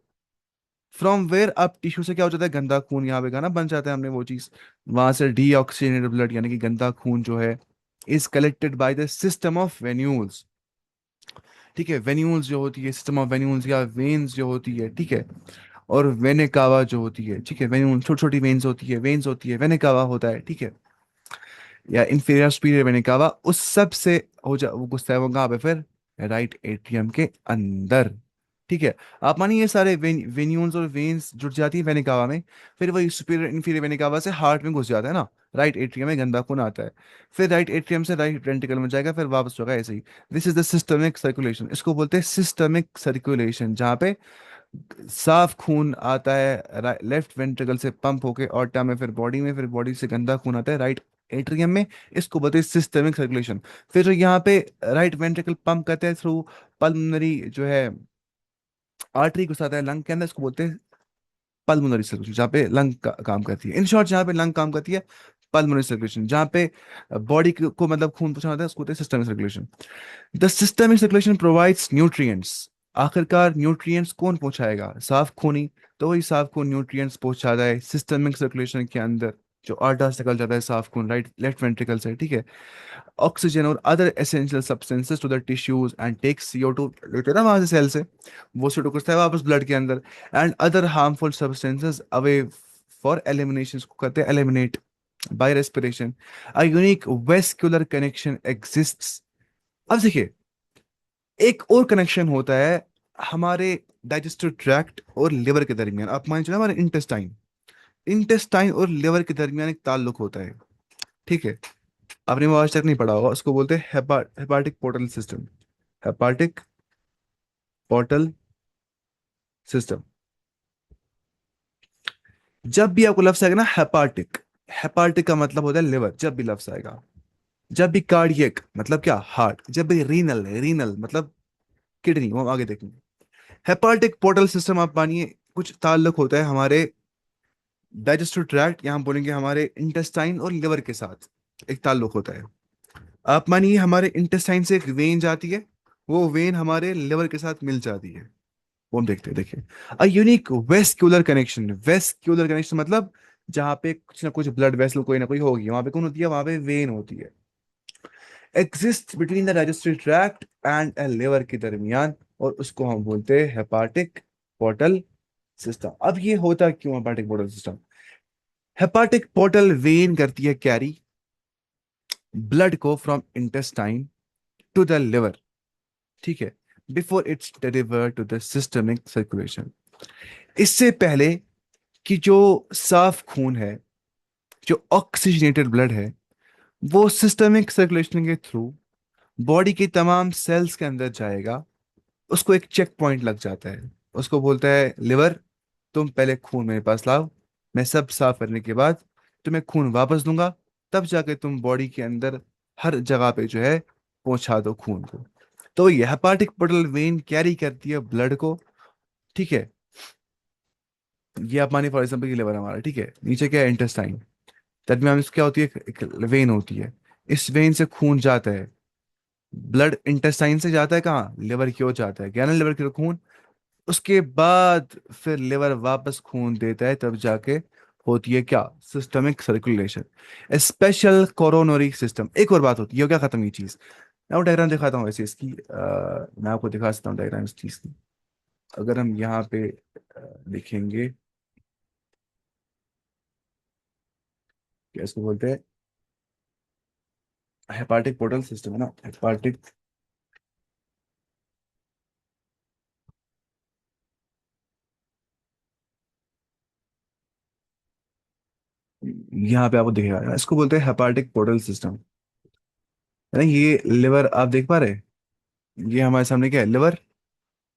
फ्रॉम वेयर, अब टिश्यू से क्या हो जाता है, गंदा खून यहाँ पे गाना बन जाता है, हमने वो चीज, वहां से डीऑक्सीजनेटेड ब्लड यानी कि गंदा खून जो है is collected by the system of venules, ठीक है, वेन्यूल्स जो होती है, सिस्टम ऑफ वेन्यूल्स या वेन्स जो होती है, ठीक है, और वेने कावा जो होती है, ठीक है, वेन्यूल छोटी छोटी वेन्स होती है, वेन्स होती है, वेने कावा होता है, ठीक है, या इंफीरियर सुपीरियर वेने कावा, उस सब से हो जा वो घुसता है वो कहाँ पे, फिर राइट एट्रियम के अंदर, ठीक है। आप मानिए ये सारे वेन्यूल्स और वेन्स जुट जाती है वेने कावा में, फिर वही सुपीरियर इंफीरियर वेने कावा से हार्ट में घुस जाता है ना, राइट एट्रियम में गंदा खून आता है, फिर राइट एट्रियम से राइट वेंट्रिकल में जाएगा, फिर वापस होगा ऐसे ही। This is the systemic circulation, इसको बोलते हैं सिस्टमिक सर्कुलेशन, जहाँ पे साफ खून आता है लेफ्ट वेंट्रिकल से पंप होके ऑर्टा में, फिर बॉडी में, फिर बॉडी से गंदा खून आता है राइट एट्रियम में, इसको बोलते हैं सिस्टमिक सर्कुलेशन। फिर जो यहाँ पे राइट वेंट्रिकल पंप करते हैं थ्रू पल्मोनरी जो है आर्टरी घुसाता है लंग के अंदर, इसको बोलते हैं पल्मोनरी सर्कुलेशन, जहाँ पे लंग काम करती है, इन शॉर्ट जहाँ पे लंग काम करती है पल्मोनरी सर्कुलेशन, जहाँ पे बॉडी को मतलब खून पहुंचाना होता है उसको बोलते हैं systemic circulation. The systemic circulation provides nutrients, आखिरकार न्यूट्रिएंट्स कौन पहुंचाएगा, साफ खून ही, तो वही साफ खून न्यूट्रिएंट्स पहुंचाता है सिस्टमिक सर्कुलेशन के अंदर, जो आर्टरी से निकल जाता है साफ खून राइट लेफ्ट वेंट्रिकल से, ठीक है, ऑक्सीजन और other essential substances to the tissues and take CO2 लेते हैं ना वहां से सेल से, वो CO2 कुछ है वापस ब्लड के अंदर, and other harmful substances away for elimination, को कहते हैं eliminate by respiration. A unique vascular connection exists, अब देखिए एक और कनेक्शन होता है हमारे डाइजेस्टिव ट्रैक्ट और लिवर के दरमियान, आप मान चलो हमारे इंटेस्टाइन, इंटेस्टाइन और लिवर के दरमियान एक ताल्लुक होता है, ठीक है, आपने वो आज तक नहीं पढ़ा होगा, उसको बोलते हैं hepatic portal system, hepatic portal system. जब भी आपको लफ्ज आएगा ना हेपाटिक, हेपाटिक का मतलब होता है लिवर, जब भी लफ्ज आएगा, जब भी कार्डियक मतलब क्या, हार्ट, जब भी रीनल, रीनल मतलब किडनी, वो हम आगे देखेंगे। हेपाटिक पोर्टल सिस्टम आप मानिए कुछ ताल्लुक होता है हमारे डाइजेस्टिव ट्रैक्ट, यहाँ हम बोलेंगे हमारे इंटेस्टाइन और लिवर के साथ एक ताल्लुक होता है। आप मानिए हमारे इंटेस्टाइन से एक वेन जाती है, वो वेन हमारे लिवर के साथ मिल जाती है, वो हम देखते हैं, देखिए, a unique vascular connection, vascular connection मतलब जहाँ पे कुछ ना कुछ ब्लड वेसल कोई ना कोई होगी, वहां पे कौन होती है, वहां पे वेन होती है, exist between the digestive tract and A liver के दरमियान, और उसको हम बोलते हैं हेपाटिक पोर्टल सिस्टम। अब ये होता क्यों hepatic portal system, hepatic portal vein करती है कैरी ब्लड को from intestine to the liver, ठीक है, before it's deliver to the systemic circulation. इससे पहले कि जो साफ खून है, जो ऑक्सीजनेटेड ब्लड है, वो सिस्टमिक सर्कुलेशन के थ्रू बॉडी के तमाम सेल्स के अंदर जाएगा। उसको एक चेक पॉइंट लग जाता है, उसको बोलता है लिवर, तुम पहले खून मेरे पास लाओ, मैं सब साफ करने के बाद तुम्हें खून वापस दूंगा, तब जाके तुम बॉडी के अंदर हर जगह पे जो है पहुंचा दो खून को। तो ये हेपाटिक पोर्टल वेन कैरी करती है ब्लड को, ठीक है। ये आप मानिए फॉर एग्जाम्पल की लिवर हमारा, ठीक है, नीचे क्या है, इंटेस्टाइन। तब में क्या होती है, एक वेन होती है, इस वेन से खून जाता है, ब्लड इंटेस्टाइन से जाता है कहाँ, लिवर की ओर जाता है, क्या ना, लिवर की ओर खून। उसके बाद फिर लिवर वापस खून देता है, तब जाके होती है क्या, systemic circulation, special coronary system. एक और बात होती है, ये क्या खत्म ये चीज, मैं वो डायग्राम दिखाता हूँ ऐसे इसकी, मैं आपको दिखा सकता हूँ डायग्राम इस चीज की। अगर हम यहाँ पे लिखेंगे, क्या इसको बोलते हैं, हेपाटिक पोर्टल सिस्टम है ना, हेपाटिक। यहाँ पे आपको दिखेगा, इसको बोलते हैं हेपाटिक पोर्टल सिस्टम, है ना। ये लिवर आप देख पा रहे हैं, ये हमारे सामने क्या है, लिवर।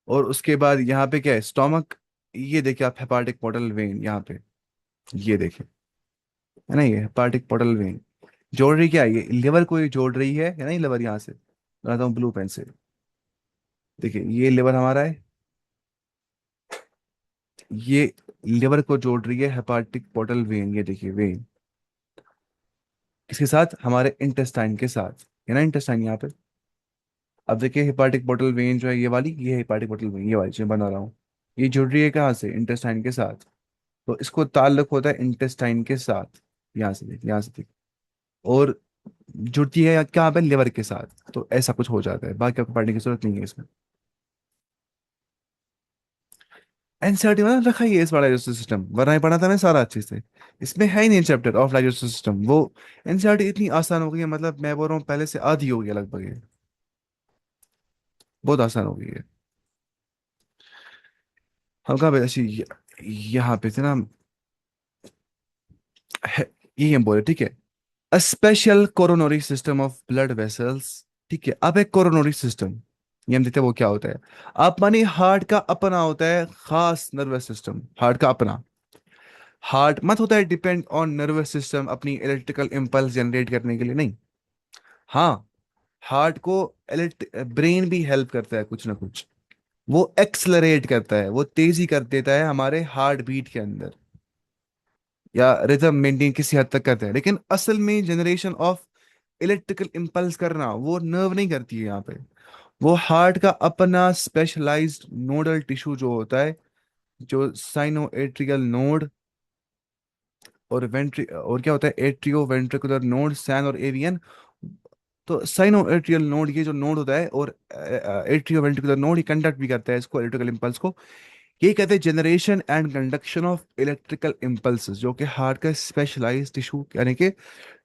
और उसके बाद यहाँ पे क्या है, स्टोमक। ये देखिए आप, हेपाटिक पोर्टल वेन यहाँ पे, ये देखिए, है ना, ये हेपाटिक पोर्टल वेन जोड़ रही क्या है, ये लिवर को ये जोड़ रही है ना, ये लिवर यहाँ से बनाता हूँ ब्लू पेन से। देखिए ये लिवर हमारा है, ये लिवर को जोड़ रही है हेपाटिक पोर्टल वेन, ये देखिए वेन, किसके साथ, हमारे इंटेस्टाइन के साथ, है ना, इंटेस्टाइन यहाँ पे। अब देखिए हेपाटिक पोर्टल वेन जो है ये वाली, ये हेपाटिक पोर्टल वेन, ये वाली जो मैं बना रहा हूँ, ये जुड़ रही है कहाँ से, इंटेस्टाइन के साथ। तो इसको ताल्लुक होता है इंटेस्टाइन के साथ, यहाँ से देख, यहाँ से देख। और जुड़ती है कहाँ पे, लिवर के साथ। तो ऐसा कुछ हो जाता है, बाकी आपको पढ़ने की जरूरत नहीं है इसमें। एनसीईआरटी में ना रखा ही है इस वाला डाइजेस्टिव सिस्टम, वरना ही पढ़ा था मैं सारा अच्छे से। इसमें है ही नहीं चैप्टर ऑफ डाइजेस्टिव सिस्टम, वो एनसीईआरटी इतनी आसान हो गई है, मतलब मैं बोल रहा हूँ पहले से आधी हो गई है लगभग ये, बहुत आसान हो गई है। हम कहाँ पे ऐसी यहाँ पे थे ना है- ये हम बोले, ठीक है। A special coronary system of blood vessels, ठीक है। अब एक कोरोनरी सिस्टम, ये हम देखते हैं वो क्या होता है। आप मानिए हार्ट का अपना होता है खास नर्वस सिस्टम, हार्ट का अपना। हार्ट मत होता है डिपेंड ऑन नर्वस सिस्टम अपनी इलेक्ट्रिकल इम्पल्स जनरेट करने के लिए, नहीं। हाँ, हार्ट को ब्रेन भी हेल्प करता है कुछ ना कुछ, वो एक्सलरेट करता है, वो तेजी कर देता है हमारे हार्ट बीट के अंदर, या रिदम मेंटेन किसी हद तक करता है। लेकिन असल में जनरेशन ऑफ इलेक्ट्रिकल इम्पल्स करना वो नर्व नहीं करती है यहाँ पे, वो हार्ट का अपना स्पेशलाइज्ड नोडल टिश्यू जो होता है, जो साइनो एट्रियल नोड और वेंट्री और क्या होता है, एट्रियो वेंट्रिकुलर नोड, सैन और एवियन। तो साइनो एट्रियल नोड, ये जो नोड होता है, और एट्रियो वेंट्रिकुलर नोड, ये कंडक्ट भी करता है इसको, इलेक्ट्रिकल इम्पल्स को। ये कहते हैं generation and conduction of electrical impulses, जो कि हार्ट का स्पेशलाइज्ड टिश्यू यानी कि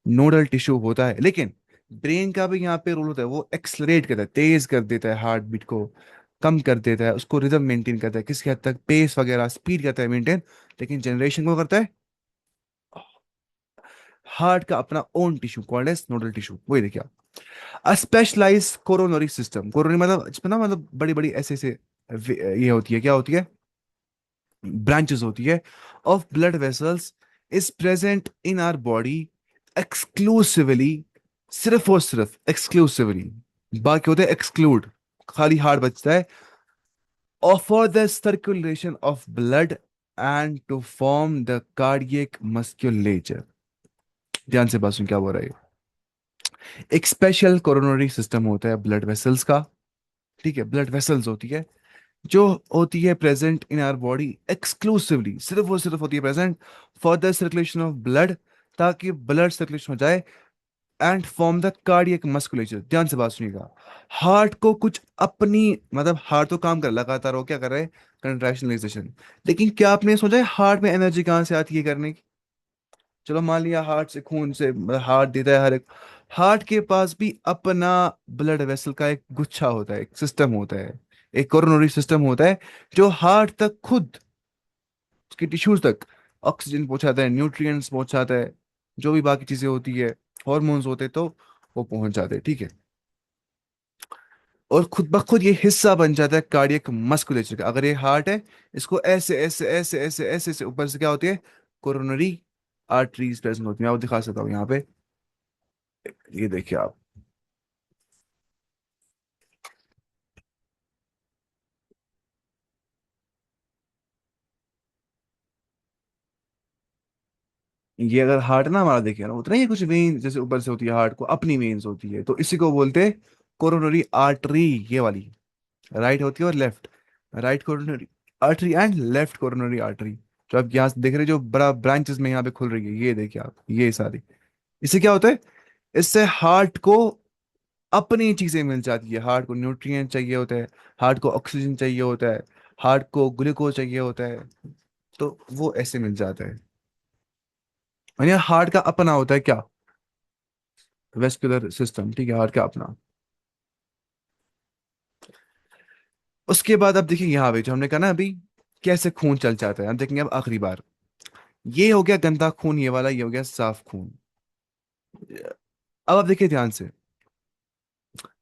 नोडल टिश्यू होता है। लेकिन ब्रेन का भी यहाँ पे रोल होता है, वो एक्सलरेट करता है, तेज कर देता है हार्ट बीट को, कम कर देता है उसको, रिदम मेंटेन करता है किसकी हद तक, पेस वगैरह स्पीड करता है मेंटेन। लेकिन जनरेशन को करता है हार्ट का अपना own tissue called as nodal tissue, वही देखिए आप। A specialised coronary system, coronary मतलब इसमें ना, मतलब बड़ी बड़ी ऐसे ऐसे ये होती है, क्या होती है, ब्रांचेस होती है of blood vessels, is present in our body exclusively, सिर्फ और सिर्फ एक्सक्लूसिवली, बाकी होते हैं एक्सक्लूड, खाली हार्ट बचता है, और for the circulation of blood and to form the cardiac musculature. ध्यान से बात सुन, क्या बोल रहा है, एक स्पेशल कोरोनरी सिस्टम होता है ब्लड वेसल्स का, ठीक है, ब्लड वेसल्स होती है, जो होती है present in our body exclusively, सिर्फ और सिर्फ होती है present for the circulation of blood, ताकि ब्लड सर्कुलेशन हो जाए, and form the cardiac musculature. ध्यान से बात सुनिएगा, हार्ट को कुछ अपनी, मतलब हार्ट तो काम कर लगातार, वो क्या कर रहा है, कंट्रैक्शनलाइजेशन। लेकिन क्या आपने सोचा है हार्ट में एनर्जी कहाँ से आती है करने की। चलो मान लिया हार्ट से खून से, हार्ट देता है हर एक, हार्ट के पास भी अपना ब्लड वेसल का एक गुच्छा होता है, एक सिस्टम होता है, एक कोरोनरी सिस्टम होता है, जो हार्ट तक खुद उसके टिश्यूज तक ऑक्सीजन पहुंचाता है, न्यूट्रिएंट्स पहुंचाता है, जो भी बाकी चीजें होती है, हॉर्मोन्स होते हैं, तो वो पहुंच जाते हैं, ठीक है। और खुद ब खुद ये हिस्सा बन जाता है कार्डियक मस्कुलेचर का। अगर ये हार्ट है, इसको ऐसे ऐसे ऐसे ऐसे ऐसे ऐसे ऊपर से क्या होती है, कोरोनरी आर्टरीज प्रेजेंट होती है। मैं आपको दिखा सकता हूँ यहाँ पे, ये देखिए आप। ये अगर हार्ट ना हमारा देखिए ना, उतना ही कुछ वेन जैसे ऊपर से होती है, हार्ट को अपनी वेन्स होती है, तो इसी को बोलते हैं कोरोनरी आर्टरी, ये वाली। राइट होती है और left, right coronary artery and left coronary artery. जो आप यहाँ से देख रहे हैं, जो बड़ा ब्रांचेस में यहाँ पे खुल रही है, ये देखिए आप, ये सारी। इससे क्या होता है, इससे हार्ट को अपनी चीजें मिल जाती है। हार्ट को न्यूट्रिएंट चाहिए होता है, हार्ट को ऑक्सीजन चाहिए होता है, हार्ट को ग्लूकोज चाहिए होता है, तो वो ऐसे मिल जाता है। और ये हार्ट का अपना होता है क्या, वेस्कुलर सिस्टम, ठीक है, हार्ट का अपना। उसके बाद अब देखिए यहाँ पे जो हमने कहा ना अभी, कैसे खून चल जाता है, हम देखेंगे अब आखिरी बार। ये हो गया गंदा खून, ये वाला, ये हो गया साफ खून। अब आप देखिए ध्यान से,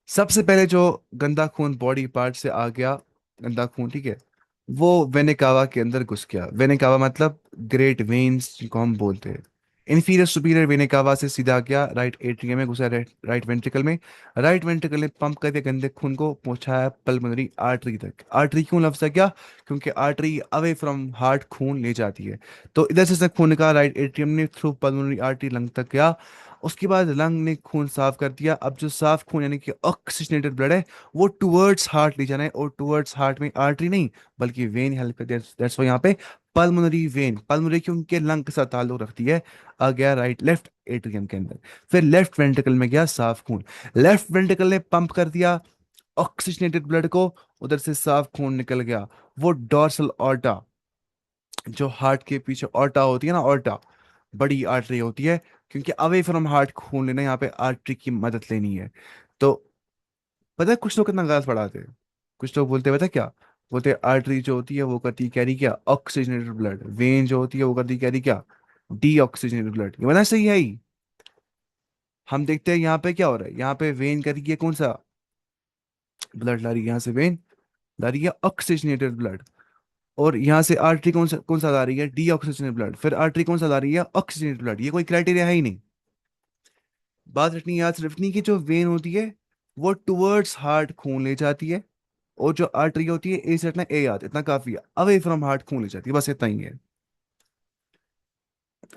सबसे पहले जो गंदा खून बॉडी पार्ट से आ गया, गंदा खून, ठीक है, वो वेने कावा के अंदर घुस गया। वेने कावा मतलब ग्रेट वेन्स जिनको हम बोलते हैं। इन्फीरियर सुपीरियर वेने कावा से सीधा गया राइट एट्रियम में, घुसा राइट राइट वेंट्रिकल में। राइट वेंट्रिकल ने पंप करके गंदे खून को पहुंचाया पल्मोनरी आर्टरी तक। आर्टरी क्यों लफ्ज है क्या, क्योंकि आर्टरी अवे फ्रॉम हार्ट खून ले जाती है। तो इधर से खून निकाला राइट एट्रियम ने थ्रू पल्मोनरी आर्टरी लंग तक गया। उसके बाद लंग ने खून साफ कर दिया। अब जो साफ खून यानी कि ऑक्सीजनेटेड ब्लड है, वो टुवर्ड्स हार्ट ले जाना है, और टुवर्ड्स हार्ट में आर्टरी नहीं बल्कि वेन हेल्प करती है। दैट्स व्हाई यहाँ पे पल्मोनरी वेन, पल्मोनरी क्योंकि लंग के साथ ताल्लुक रखती है, आ गया राइट लेफ्ट एट्रियम के अंदर। फिर लेफ्ट वेंट्रिकल में गया साफ खून, लेफ्ट वेंट्रिकल ने पंप कर दिया ऑक्सीजनेटेड ब्लड को, उधर से साफ खून निकल गया। वो डॉर्सल ऑर्टा, जो हार्ट के पीछे ऑर्टा होती है ना, ऑर्टा बड़ी आर्टरी होती है, क्योंकि अवे फ्रॉम हार्ट खून लेना, यहाँ पे आर्टरी की मदद लेनी है। तो पता है कुछ लोग कितना गलत पढ़ाते हैं, कुछ लोग बोलते हैं पता है क्या, बोलते हैं आर्टरी जो होती है वो करती कैरी क्या, ऑक्सीजनेटेड ब्लड। वेन जो होती है वो करती कैरी क्या, डी ऑक्सीजनेटेड ब्लड। ये बना सही है ही। हम देखते हैं यहाँ पे क्या हो रहा है, यहाँ पे वेन करी है कौन सा, ब्लड ला रही है यहाँ से, वेन ला रही है ऑक्सीजनेटेड ब्लड। और यहाँ से आर्टरी कौन सा ला रही है, डी ऑक्सीजनेटेड ब्लड। फिर आर्टरी कौन सा ला रही है, ऑक्सीजनेटेड ब्लड। ये कोई क्राइटेरिया है ही नहीं। बात रखनी, याद रखनी कि जो वेन होती है वो टुवर्ड्स हार्ट खून ले जाती है, और जो आर्टरी होती है, ए से रखना, ए याद, इतना काफी है, अवे फ्रॉम हार्ट खून ले जाती है, बस इतना ही है।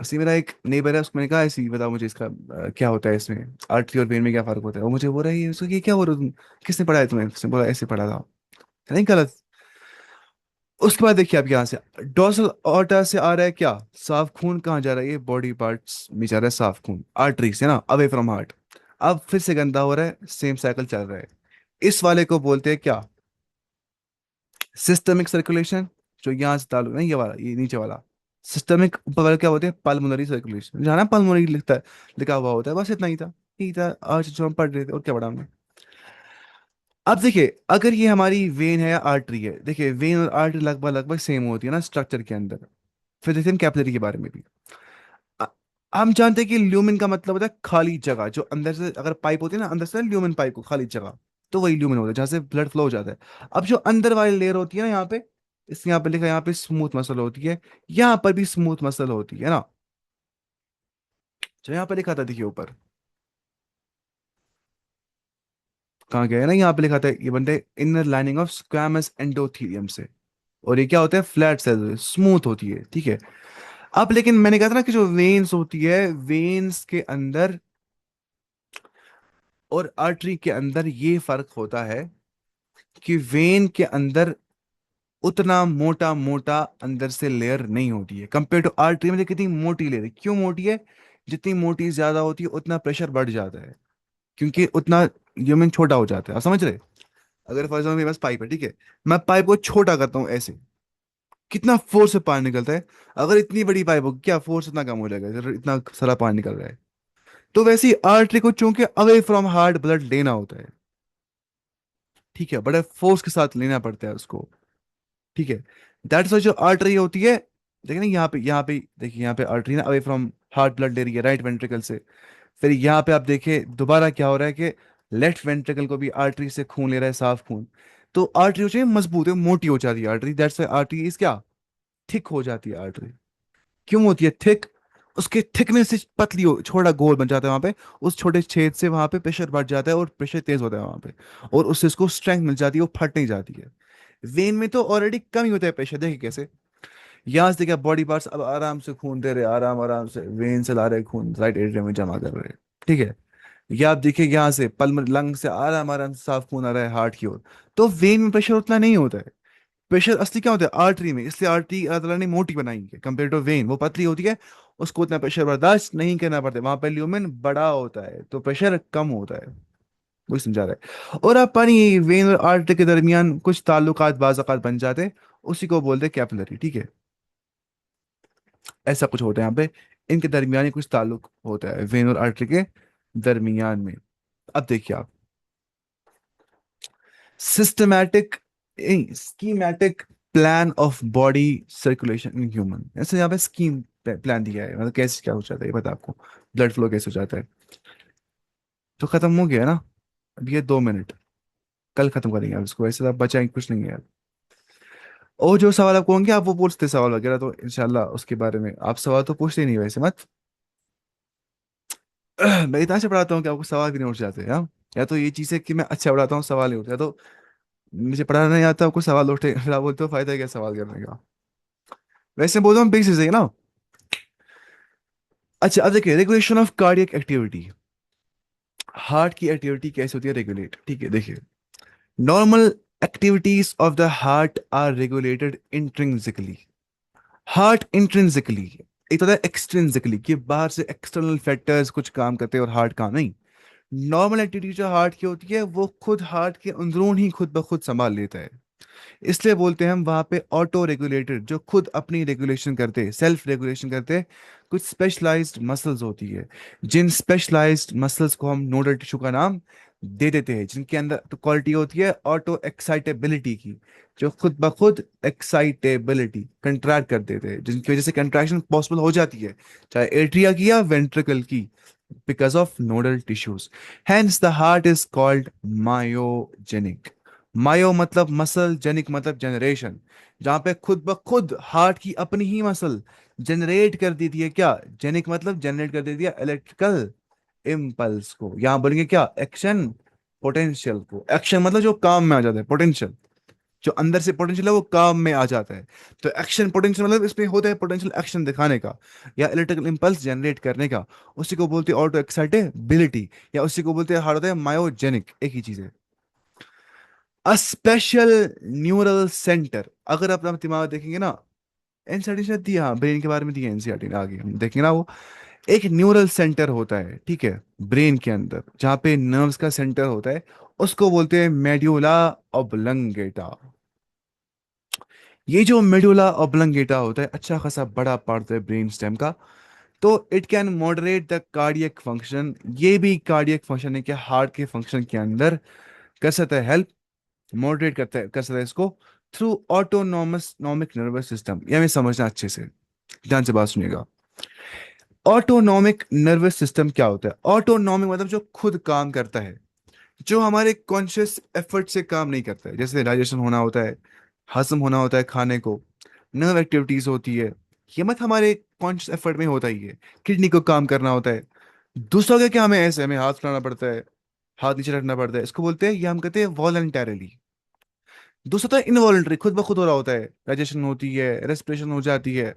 ऐसे मेरा एक नेबर है, उसको मैंने कहा ऐसे ही बता मुझे इसका क्या होता है, इसमें आर्टरी और वेन में क्या फर्क होता है। वो मुझे बोल रहा है ये क्या हो रहा है तुम, किसने पढ़ाया तुम्हें, उसने बोला ऐसे पढ़ा था। नहीं गलत। उसके बाद देखिए आप यहाँ से, डोर्सल ऑर्टा से आ रहा है क्या, साफ खून, कहाँ जा रहा है, ये बॉडी पार्ट्स में जा रहा है साफ खून, आर्टरी से ना, अवे फ्रॉम हार्ट। अब फिर से गंदा हो रहा है, सेम साइकिल चल रहा है। इस वाले को बोलते हैं क्या, सिस्टमिक सर्कुलेशन। जो यहाँ से ताल्लुक नहीं, ये वाला, ये नीचे वाला सिस्टमिक। ऊपर वाला क्या होते हैं, पल्मोनरी सर्कुलेशन, जहाँ ना पल्मोनरी लिखता है, लिखा हुआ होता है, बस इतना ही था। यही था आज जो हम पढ़ रहे थे, और क्या पढ़ा हमने। अब देखिए, अगर ये हमारी वेन है या आर्टरी है, देखिए वेन और आर्टरी लगभग लगभग सेम होती है ना स्ट्रक्चर के अंदर। फिर देखते हैं हम कैपिलरी के बारे में भी। अ- हम जानते हैं कि ल्यूमेन का मतलब होता है खाली जगह, जो अंदर से अगर पाइप होती है ना, अंदर से ल्यूमेन पाइप को खाली जगह, तो वही ल्यूमेन होता है जहाँ से ब्लड फ्लो हो जाता है। अब जो अंदर वाली लेयर होती है ना, यहाँ पे, इस यहाँ पे लिखा है, यहाँ पे स्मूथ मसल होती है, यहाँ पर भी स्मूथ मसल होती है ना। जो यहाँ पे लिखा था देखिए ऊपर, कहाँ गया है ना, यहाँ पे लिखा था, ये बनते हैं inner lining of squamous endothelium से। और ये क्या होता है, फ्लैट सेल, स्मूथ होती है, ठीक है। अब लेकिन मैंने कहा था ना कि जो वेन्स होती है, वेन्स के अंदर और आर्टरी के अंदर ये फर्क होता है कि वेन के अंदर उतना मोटा मोटा अंदर से लेयर नहीं होती है, कंपेयर टू आर्टरी में। कितनी मोटी लेयर है, क्यों मोटी है, जितनी मोटी ज्यादा होती है उतना प्रेशर बढ़ जाता है, क्योंकि उतना ल्यूमेन छोटा हो जाता है। आप समझ रहे, अगर फॉर एग्जाम्पल मेरे पास पाइप है, ठीक है, मैं पाइप को छोटा करता हूँ ऐसे, कितना फोर्स से पानी निकलता है। अगर इतनी बड़ी पाइप होगी, क्या फोर्स इतना कम हो जाएगा, इतना सारा पानी निकल रहा है। तो वैसे ही आर्टरी को चूंकि अवे फ्रॉम हार्ट ब्लड लेना होता है, ठीक है, बड़े फोर्स के साथ लेना पड़ता है उसको, ठीक है। दैट्स वाई जो आर्टरी होती है देखिए ना यहाँ पे देखिए, यहाँ पे आर्टरी ना अवे फ्रॉम हार्ट ब्लड ले रही है राइट वेंट्रिकल से। फिर यहाँ पे आप देखिए दोबारा क्या हो रहा है कि लेफ्ट वेंट्रिकल को भी आर्टरी से खून ले रहा है, साफ खून। तो आर्टरी हो चाहिए मजबूत है, मोटी हो जाती है artery, that's why artery is क्या, थिक हो जाती है आर्टरी। क्यों होती है थिक? उसके थिकनेस से पतली हो, छोटा गोल बन जाता है वहां पे। उस छोटे छेद से वहां पे प्रेशर बढ़ जाता है और प्रेशर तेज होता है वहां पे, और उससे उसको स्ट्रेंथ मिल जाती है, वो फट नहीं जाती है। वेन में तो ऑलरेडी कम ही होता है प्रेशर, देखिए कैसे। यहाँ से देखिए बॉडी पार्ट्स अब आराम से खून दे रहे, आराम आराम से वेन से ला रहे खून, राइट एरिया में जमा कर रहे हैं। ठीक है। या आप देखिए यहाँ से पल्मन लंग से आराम आराम से साफ खून आ रहा है हार्ट की ओर। तो वेन में प्रेशर उतना नहीं होता है। प्रेशर असली क्या होता है आर्टरी में, इसलिए आर्टरी अल्लाह ताला ने मोटी बनाई है कंपेयर टू वेन, वो पतली होती है। उसको उतना प्रेशर बर्दाश्त नहीं करना पड़ता, वहां पर ल्यूमेन बड़ा होता है तो प्रेशर कम होता है। वही समझा रहा है। और आप पानी वेन और आर्टरी के दरमियान कुछ ताल्लुकात बाज़ात बन जाते हैं, उसी को बोलते हैं कैपिलरी। ठीक है। ऐसा कुछ होता है यहाँ पे, इनके दरमियान ही कुछ ताल्लुक होता है वेन और आर्टरी के दरमियान में। अब देखिए आप, systematic schematic plan of body circulation in human, ऐसे यहाँ पे स्कीम प्लान दिया है, मतलब कैसे क्या हो जाता है ये पता है आपको, ब्लड फ्लो कैसे हो जाता है। तो खत्म हो गया ना, अब ये 2 मिनट, कल खत्म करेंगे आप इसको, वैसे तो आप बचाएंगे कुछ नहीं है यार। और जो सवाल आपको होंगे आप वो पूछते सवाल वगैरह, तो इंशाल्लाह उसके बारे में आप सवाल तो पूछते ही नहीं वैसे मत। मैं इतना अच्छा पढ़ाता हूँ कि आपको सवाल भी नहीं उठ जाते, हाँ। या तो ये चीज़ है कि मैं अच्छा पढ़ाता हूँ सवाल नहीं उठते, या तो मुझे पढ़ाना नहीं आता आपको सवाल उठे, फिर आप बोलते हो फायदा है क्या सवाल करने का। वैसे बोलता हूँ बेसिस है ना। अच्छा अब देखिए regulation of cardiac activity, heart की एक्टिविटी कैसे होती है रेगुलेट। ठीक है देखिए, normal activities of the heart are regulated intrinsically. Heart intrinsically, एक तो एक्सट्रिंसिकली कि बाहर से एक्सटर्नल फैक्टर्स कुछ काम करते हैं और हार्ट काम नहीं। नॉर्मल एक्टिविटी जो हार्ट की होती है वो खुद हार्ट के अंदरून ही खुद ब खुद संभाल लेता है। इसलिए बोलते हैं हम वहां पे ऑटो रेगुलेटेड, जो खुद अपनी रेगुलेशन करते हैं, सेल्फ रेगुलेशन करते हैं। कुछ स्पेशलाइज्ड मसल्स होती है, जिन स्पेशलाइज्ड मसल्स को हम नोडल टिश्यू का नाम दे देते हैं, जिनके अंदर तो क्वालिटी होती है ऑटो एक्साइटेबिलिटी की, जो खुद ब खुद एक्साइटेबिलिटी कंट्रैक्ट कर देते हैं, जिनकी वजह से कंट्रैक्शन पॉसिबल हो जाती है, चाहे एट्रिया की या वेंट्रिकल की, because of nodal tissues. Hence the heart is called myogenic. Myo मतलब मसल, जेनिक मतलब जनरेशन, जहां पे खुद ब खुद हार्ट की अपनी ही मसल जनरेट कर देती है क्या, जेनिक मतलब जनरेट कर देती है इलेक्ट्रिकल इम्पल्स को। यहां बोलेंगे क्या, एक्शन पोटेंशियल को। एक्शन मतलब जो काम में आ जाता है, पोटेंशियल जो अंदर से पोटेंशियल है वो काम में आ जाता है। तो एक्शन पोटेंशियल मतलब इसमें होता है पोटेंशियल एक्शन दिखाने का या इलेक्ट्रिकल इंपल्स जनरेट करने का। उसी को बोलते हैं ऑटो एक्साइटेबिलिटी, या उसी को बोलते हैं हार्ट होता है मायोजेनिक, एक ही चीज है। अ स्पेशल न्यूरल सेंटर, अगर आप अपना दिमाग देखेंगे ना, एनसीईआरटी शायद दिया, हाँ ब्रेन के बारे में दिया एनसीईआरटी ने, आगे हम देखेंगे ना वो। एक न्यूरल सेंटर होता है, ठीक है, ब्रेन के अंदर जहाँ पे नर्व्स का सेंटर होता है, उसको बोलते हैं मेड्यूला ऑब्लंगेटा। ये जो मेडुला ऑब्लंगेटा होता है अच्छा खासा बड़ा पार्ट होता है ब्रेन स्टेम का। तो it can moderate the cardiac function, ये भी कार्डियक फंक्शन है कि हार्ट के फंक्शन के अंदर कर सकता है हेल्प, मॉडरेट करता है कर सकता है इसको, थ्रू ऑटोनॉमस नॉमिक नर्वस सिस्टम। ये हमें समझना अच्छे से, ध्यान से बात सुनिएगा। ऑटोनॉमिक नर्वस सिस्टम क्या होता है? ऑटोनॉमिक मतलब जो खुद काम करता है, जो हमारे कॉन्शियस एफर्ट से काम नहीं करता है, जैसे डाइजेशन होना होता है, हजम होना होता है खाने को, नर्व एक्टिविटीज होती है, ये मत हमारे कॉन्शियस एफर्ट में होता ही है। किडनी को काम करना होता है। दूसरा क्या, क्या हमें ऐसे हमें हाथ फैलाना पड़ता है, हाथ नीचे रखना पड़ता है, इसको बोलते हैं, ये हम कहते हैं वॉलंटरली। दूसरा तो इनवॉलंटरी, खुद ब खुद हो रहा होता है, डाइजेशन होती है, रेस्पिरेशन हो जाती है,